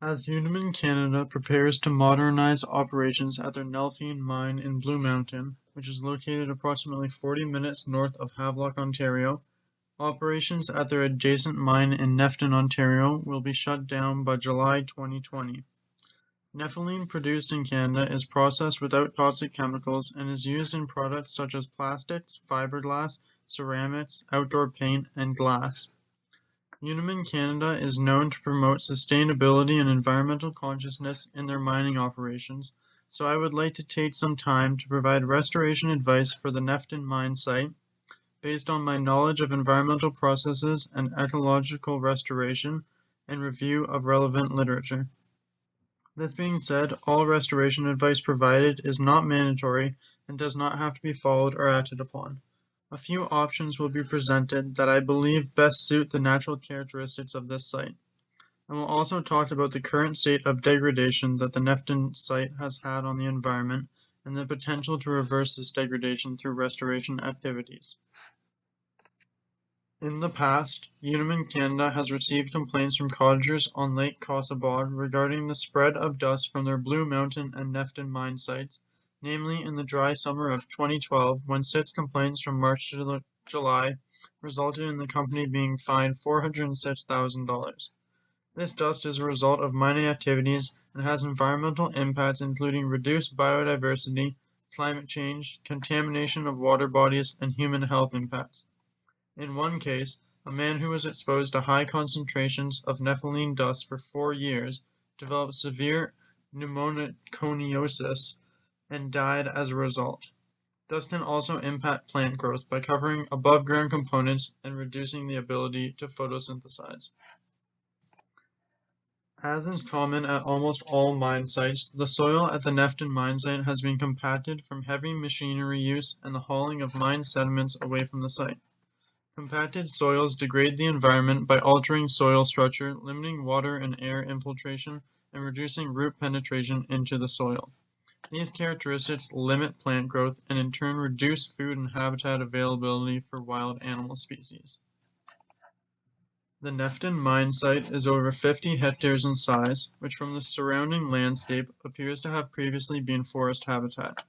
As Unimin Canada prepares to modernize operations at their Nephton mine in Blue Mountain, which is located approximately 40 minutes north of Havelock, Ontario, operations at their adjacent mine in Nephton, Ontario will be shut down by July 2020. Nephthalene produced in Canada is processed without toxic chemicals and is used in products such as plastics, fiberglass, ceramics, outdoor paint, and glass. Unimin Canada is known to promote sustainability and environmental consciousness in their mining operations, so I would like to take some time to provide restoration advice for the Nephton mine site based on my knowledge of environmental processes and ecological restoration and review of relevant literature. This being said, all restoration advice provided is not mandatory and does not have to be followed or acted upon. A few options will be presented that I believe best suit the natural characteristics of this site. I will also talk about the current state of degradation that the Nephton site has had on the environment and the potential to reverse this degradation through restoration activities. In the past, Unimin Canada has received complaints from cottagers on Lake Caussabog regarding the spread of dust from their Blue Mountain and Nephton mine sites, namely in the dry summer of 2012 when 6 complaints from March to July resulted in the company being fined $406,000. This dust is a result of mining activities and has environmental impacts including reduced biodiversity, climate change, contamination of water bodies, and human health impacts. In one case, a man who was exposed to high concentrations of nephthalene dust for 4 years developed severe pneumoconiosis and died as a result. Dust can also impact plant growth by covering above-ground components and reducing the ability to photosynthesize. As is common at almost all mine sites, the soil at the Nephton mine site has been compacted from heavy machinery use and the hauling of mine sediments away from the site. Compacted soils degrade the environment by altering soil structure, limiting water and air infiltration, and reducing root penetration into the soil. These characteristics limit plant growth and in turn reduce food and habitat availability for wild animal species. The Nephton mine site is over 50 hectares in size, which from the surrounding landscape appears to have previously been forest habitat.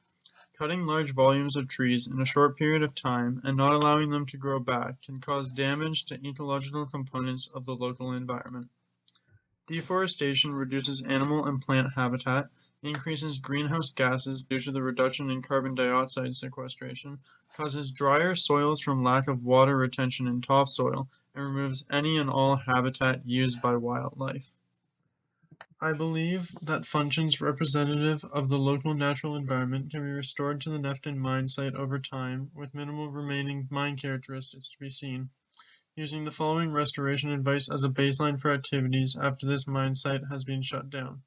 Cutting large volumes of trees in a short period of time and not allowing them to grow back can cause damage to ecological components of the local environment. Deforestation reduces animal and plant habitat, increases greenhouse gases due to the reduction in carbon dioxide sequestration, causes drier soils from lack of water retention in topsoil, and removes any and all habitat used by wildlife. I believe that functions representative of the local natural environment can be restored to the Nephton mine site over time, with minimal remaining mine characteristics to be seen, using the following restoration advice as a baseline for activities after this mine site has been shut down.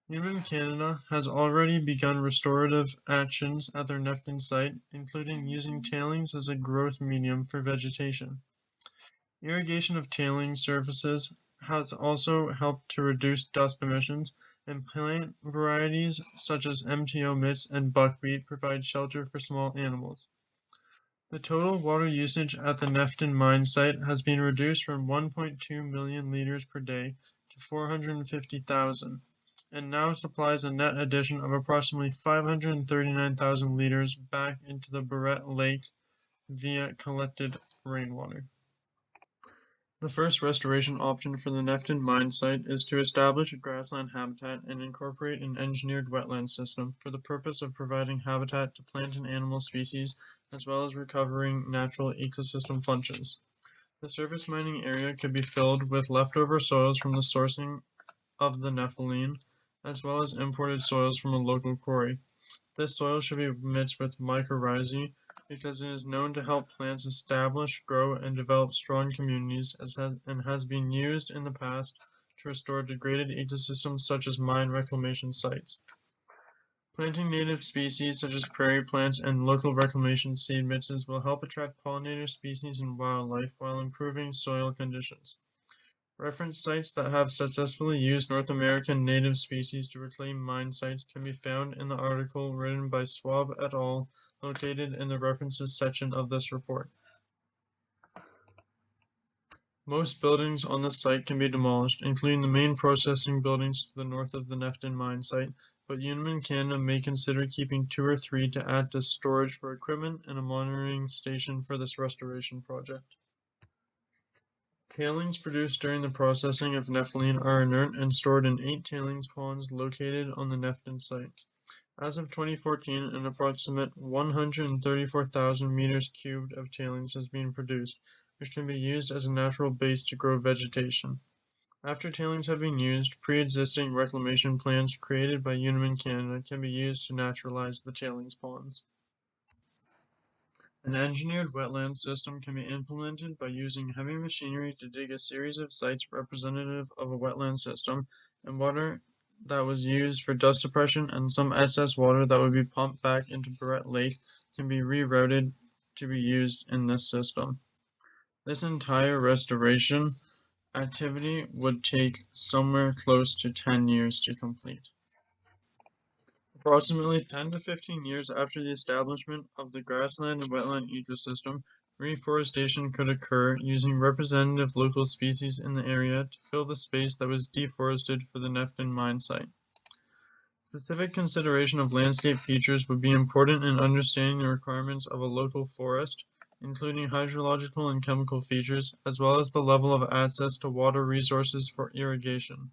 Unimin Canada has already begun restorative actions at their Nephton site, including using tailings as a growth medium for vegetation. Irrigation of tailings surfaces has also helped to reduce dust emissions, and plant varieties such as MTO mits and buckwheat provide shelter for small animals. The total water usage at the Nephton mine site has been reduced from 1.2 million liters per day to 450,000, and now supplies a net addition of approximately 539,000 liters back into the Barrett Lake via collected rainwater. The first restoration option for the Nephton mine site is to establish a grassland habitat and incorporate an engineered wetland system for the purpose of providing habitat to plant and animal species as well as recovering natural ecosystem functions. The surface mining area could be filled with leftover soils from the sourcing of the nephthalene as well as imported soils from a local quarry. This soil should be mixed with mycorrhizae because it is known to help plants establish, grow, and develop strong communities and has been used in the past to restore degraded ecosystems such as mine reclamation sites. Planting native species such as prairie plants and local reclamation seed mixes will help attract pollinator species and wildlife while improving soil conditions. Reference sites that have successfully used North American native species to reclaim mine sites can be found in the article written by Schwab et al. Located in the references section of this report. Most buildings on the site can be demolished, including the main processing buildings to the north of the Nephton mine site, but Unimin Canada may consider keeping 2 or 3 to act as storage for equipment and a monitoring station for this restoration project. Tailings produced during the processing of nephthalene are inert and stored in 8 tailings ponds located on the Nephton site. As of 2014, an approximate 134,000 meters cubed of tailings has been produced, which can be used as a natural base to grow vegetation. After tailings have been used, pre-existing reclamation plans created by Unimin Canada can be used to naturalize the tailings ponds. An engineered wetland system can be implemented by using heavy machinery to dig a series of sites representative of a wetland system, and water that was used for dust suppression and some excess water that would be pumped back into Barrett Lake can be rerouted to be used in this system. This entire restoration activity would take somewhere close to 10 years to complete. Approximately 10 to 15 years after the establishment of the grassland and wetland ecosystem, reforestation could occur using representative local species in the area to fill the space that was deforested for the Nephton mine site. Specific consideration of landscape features would be important in understanding the requirements of a local forest, including hydrological and chemical features, as well as the level of access to water resources for irrigation.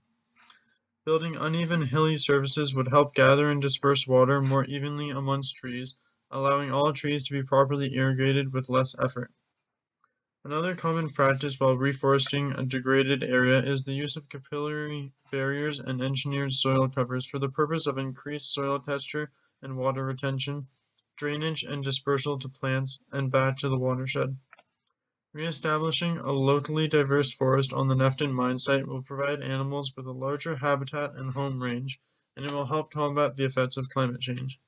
Building uneven hilly surfaces would help gather and disperse water more evenly amongst trees, allowing all trees to be properly irrigated with less effort. Another common practice while reforesting a degraded area is the use of capillary barriers and engineered soil covers for the purpose of increased soil texture and water retention, drainage and dispersal to plants and back to the watershed. Re-establishing a locally diverse forest on the Nephton mine site will provide animals with a larger habitat and home range, and it will help combat the effects of climate change.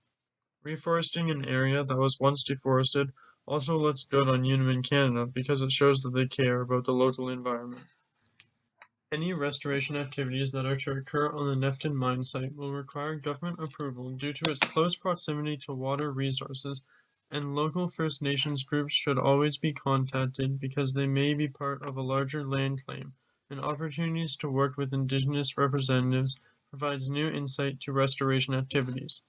Reforesting an area that was once deforested also looks good on Unimin Canada because it shows that they care about the local environment. Any restoration activities that are to occur on the Nephton mine site will require government approval due to its close proximity to water resources, and local First Nations groups should always be contacted because they may be part of a larger land claim, and opportunities to work with Indigenous representatives provides new insight to restoration activities.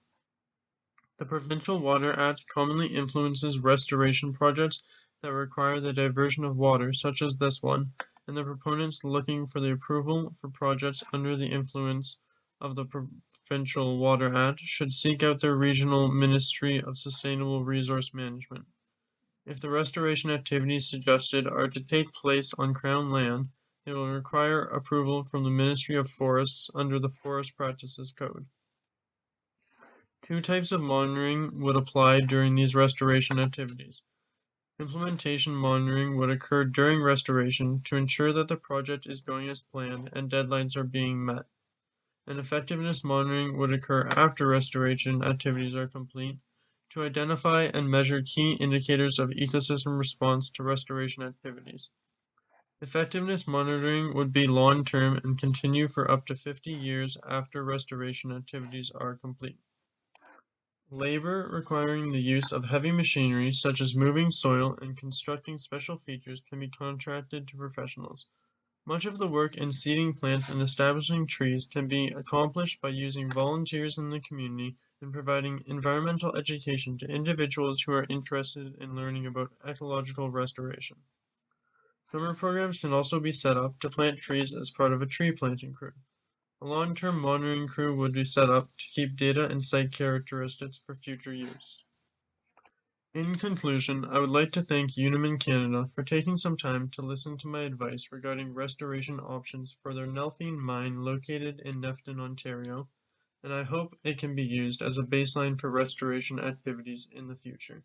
The Provincial Water Act commonly influences restoration projects that require the diversion of water, such as this one, and the proponents looking for the approval for projects under the influence of the Provincial Water Act should seek out their regional Ministry of Sustainable Resource Management. If the restoration activities suggested are to take place on Crown land, they will require approval from the Ministry of Forests under the Forest Practices Code. 2 types of monitoring would apply during these restoration activities. Implementation monitoring would occur during restoration to ensure that the project is going as planned and deadlines are being met. And effectiveness monitoring would occur after restoration activities are complete to identify and measure key indicators of ecosystem response to restoration activities. Effectiveness monitoring would be long-term and continue for up to 50 years after restoration activities are complete. Labor requiring the use of heavy machinery, such as moving soil and constructing special features, can be contracted to professionals. Much of the work in seeding plants and establishing trees can be accomplished by using volunteers in the community and providing environmental education to individuals who are interested in learning about ecological restoration. Summer programs can also be set up to plant trees as part of a tree planting crew. A long-term monitoring crew would be set up to keep data and site characteristics for future use. In conclusion, I would like to thank Unimin Canada for taking some time to listen to my advice regarding restoration options for their Nephton mine located in Nephton, Ontario, and I hope it can be used as a baseline for restoration activities in the future.